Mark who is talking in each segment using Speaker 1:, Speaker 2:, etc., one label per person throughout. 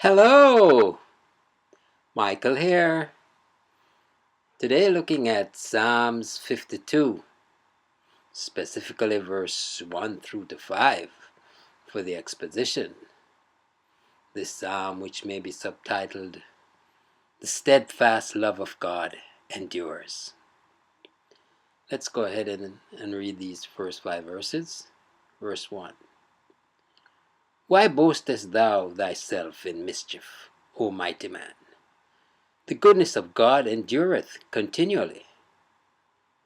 Speaker 1: Hello, Michael here. Today looking at Psalms 52, specifically verse 1 through to 5 for the exposition. This psalm, which may be subtitled, "The Steadfast Love of God Endures." Let's go ahead and read these first 5 verses. Verse 1. Why boastest thou thyself in mischief, O mighty man? The goodness of God endureth continually.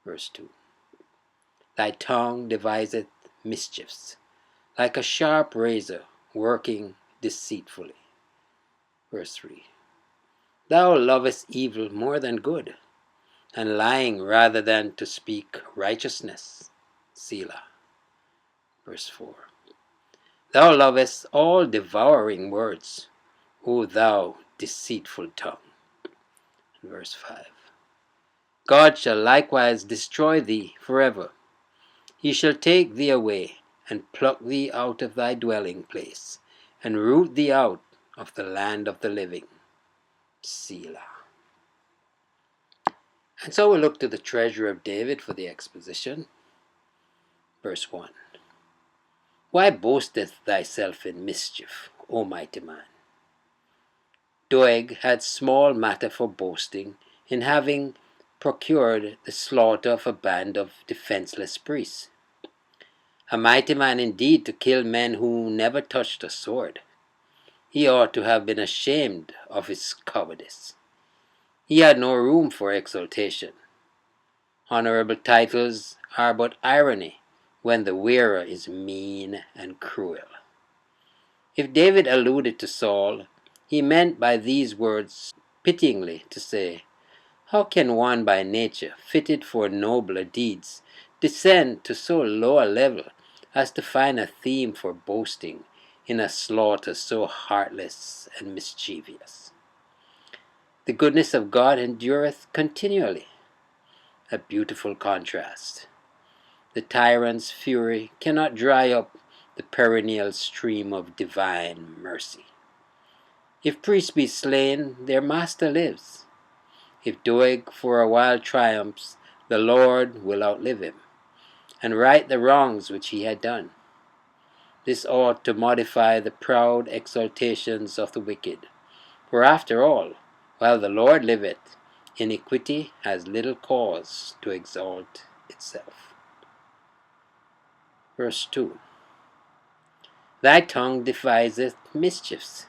Speaker 1: Verse 2. Thy tongue deviseth mischiefs, like a sharp razor working deceitfully. Verse 3. Thou lovest evil more than good, and lying rather than to speak righteousness. Selah. Verse 4. Thou lovest all devouring words, O thou deceitful tongue. Verse 5. God shall likewise destroy thee forever. He shall take thee away, and pluck thee out of thy dwelling place, and root thee out of the land of the living. Selah. And so we look to the treasure of David for the exposition. Verse 1. Why boastest thyself in mischief, O mighty man? Doeg had small matter for boasting in having procured the slaughter of a band of defenseless priests. A mighty man indeed to kill men who never touched a sword. He ought to have been ashamed of his cowardice. He had no room for exultation. Honorable titles are but irony when the wearer is mean and cruel. If David alluded to Saul, he meant by these words pityingly to say, how can one by nature fitted for nobler deeds descend to so low a level as to find a theme for boasting in a slaughter so heartless and mischievous? The goodness of God endureth continually. A beautiful contrast. The tyrant's fury cannot dry up the perennial stream of divine mercy. If priests be slain, their master lives. If Doeg for a while triumphs, the Lord will outlive him, and right the wrongs which he had done. This ought to modify the proud exultations of the wicked. For after all, while the Lord liveth, iniquity has little cause to exalt itself. Verse 2. Thy tongue deviseth mischiefs.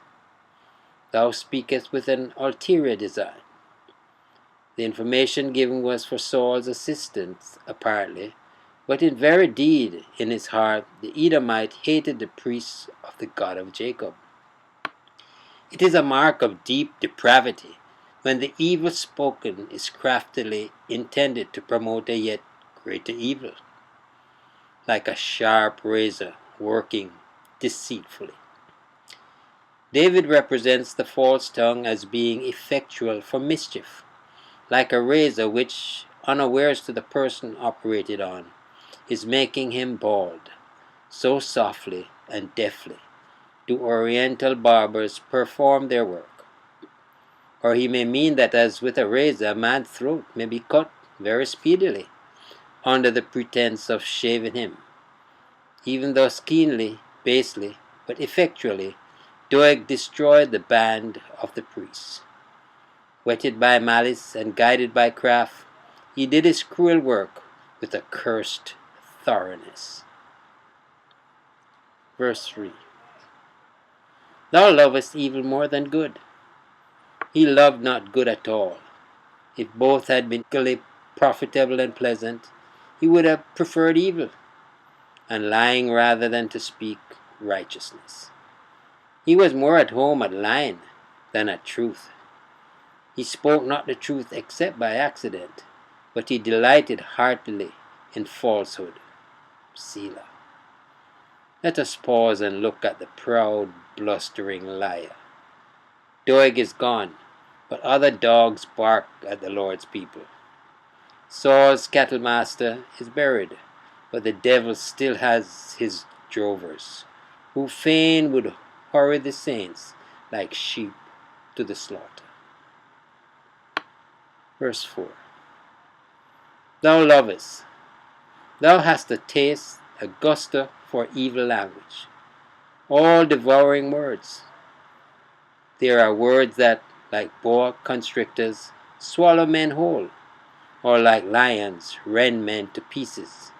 Speaker 1: Thou speakest with an ulterior design. The information given was for Saul's assistance, apparently, but in very deed in his heart the Edomite hated the priests of the God of Jacob. It is a mark of deep depravity when the evil spoken is craftily intended to promote a yet greater evil, like a sharp razor working deceitfully. David represents the false tongue as being effectual for mischief, like a razor which, unawares to the person operated on, is making him bald. So softly and deftly do oriental barbers perform their work. Or he may mean that as with a razor a man's throat may be cut very speedily, under the pretense of shaving him. Even thus keenly, basely, but effectually, Doeg destroyed the band of the priests. Whetted by malice and guided by craft, he did his cruel work with a cursed thoroughness. Verse 3. Thou lovest evil more than good. He loved not good at all. If both had been equally profitable and pleasant, he would have preferred evil, and lying rather than to speak righteousness. He was more at home at lying than at truth. He spoke not the truth except by accident, but he delighted heartily in falsehood. Selah. Let us pause and look at the proud, blustering liar. Doeg is gone, but other dogs bark at the Lord's people. Saul's cattle master is buried, but the devil still has his drovers, who fain would hurry the saints like sheep to the slaughter. Verse 4. Thou lovest, thou hast a taste, a gusto for evil language, all devouring words. There are words that, like boa constrictors, swallow men whole, or like lions rend men to pieces.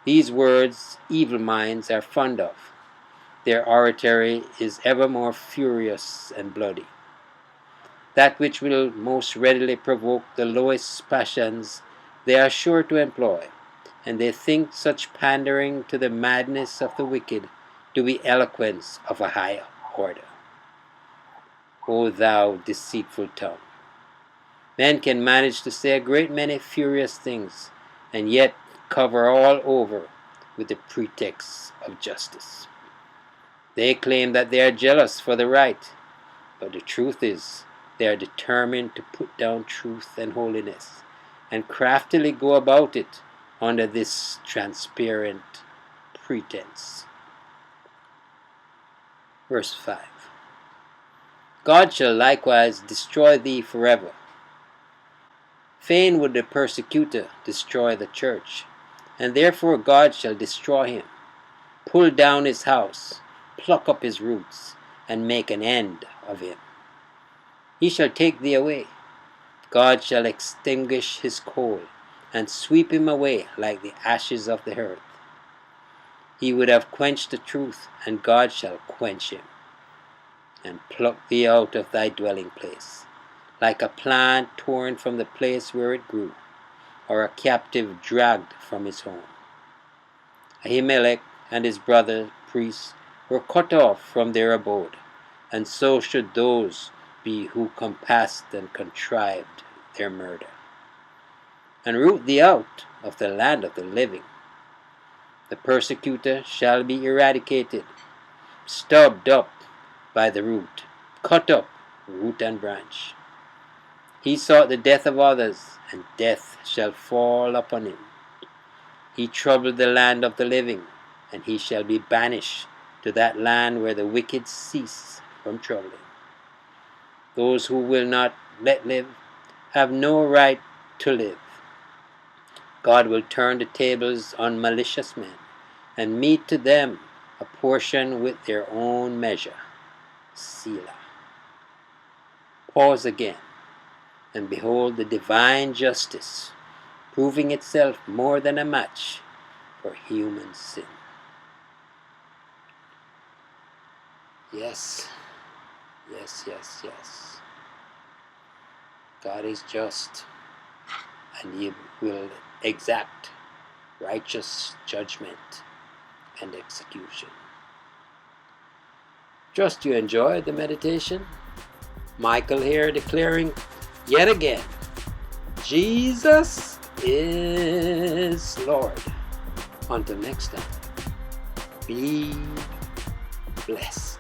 Speaker 1: These words evil minds are fond of. Their oratory is ever more furious and bloody. That which will most readily provoke the lowest passions they are sure to employ, and they think such pandering to the madness of the wicked to be eloquence of a higher order. O thou deceitful tongue! Men can manage to say a great many furious things, and yet cover all over with the pretext of justice. They claim that they are jealous for the right, but the truth is they are determined to put down truth and holiness, and craftily go about it under this transparent pretense. Verse 5. God shall likewise destroy thee forever. Fain would the persecutor destroy the church, and therefore God shall destroy him, pull down his house, pluck up his roots, and make an end of him. He shall take thee away. God shall extinguish his coal, and sweep him away like the ashes of the earth. He would have quenched the truth, and God shall quench him, and pluck thee out of thy dwelling place, like a plant torn from the place where it grew, or a captive dragged from his home. Ahimelech and his brother priests were cut off from their abode, and so should those be who compassed and contrived their murder. And root thee out of the land of the living. The persecutor shall be eradicated, stubbed up by the root, cut up root and branch. He sought the death of others, and death shall fall upon him. He troubled the land of the living, and he shall be banished to that land where the wicked cease from troubling. Those who will not let live have no right to live. God will turn the tables on malicious men, and mete to them a portion with their own measure. Selah. Pause again, and behold the divine justice proving itself more than a match for human sin. Yes, yes, yes, yes. God is just, and he will exact righteous judgment and execution. Trust you enjoyed the meditation. Michael here declaring yet again, Jesus is Lord. Until next time, be blessed.